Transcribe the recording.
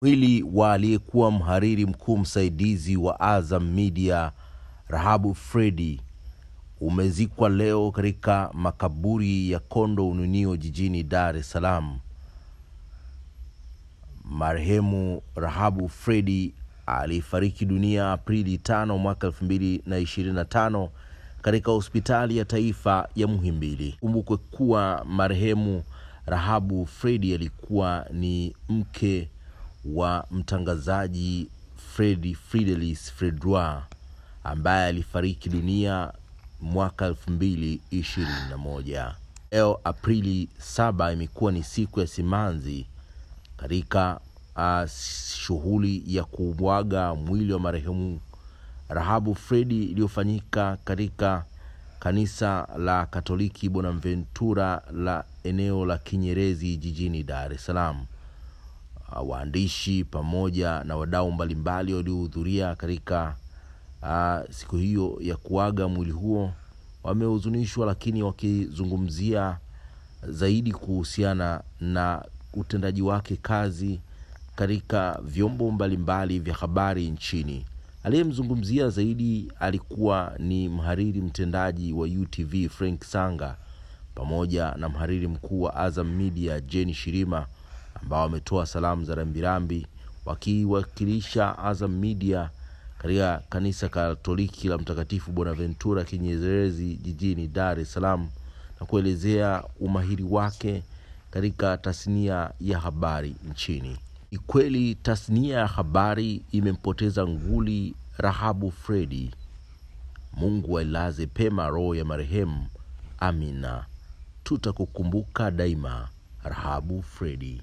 Mwili wa aliyekuwa mhariri mkuu msaidizi wa Azam Media Rahabu Fredy umezikwa leo katika makaburi ya Kondo Ununio jijini Dar es Salaam. Marehemu Rahabu Fredy alifariki dunia Aprili 5 mwaka 2025 katika hospitali ya taifa ya Muhimbili. Kumbukwe kuwa marehemu Rahabu Fredy alikuwa ni mke wa mtangazaji Fridelis Fredrois ambaye alifariki dunia mwaka 2021. Leo Aprili 7 imekuwa ni siku ya simanzi katika shughuli ya kumwaga mwili wa marehemu Rahabu Fredy iliyofanyika katika kanisa la Katoliki Bonaventura la eneo la Kinyerezi jijini Dar es Salaam. Waandishi pamoja na wadau mbalimbali waliohudhuria katika siku hiyo ya kuaga mwili huo wamehuzunishwa, lakini wakizungumzia zaidi kuhusiana na utendaji wake kazi katika vyombo mbalimbali vya habari nchini. Aliyemzungumzia zaidi alikuwa ni mhariri mtendaji wa UTV Frank Sanga pamoja na mhariri mkuu wa Azam Media Jenny Shirima, ambao wametoa salamu za rambirambi wakiwakilisha Azam Media katika kanisa Katoliki la Mtakatifu Bonaventura Kinyerezi jijini Dar es Salaam, na kuelezea umahiri wake katika tasnia ya habari nchini. Ni kweli tasnia ya habari imempoteza nguli Rahabu Fredy. Mungu ailaze pema roho ya marehemu. Amina. Tutakukumbuka daima Rahabu Fredy.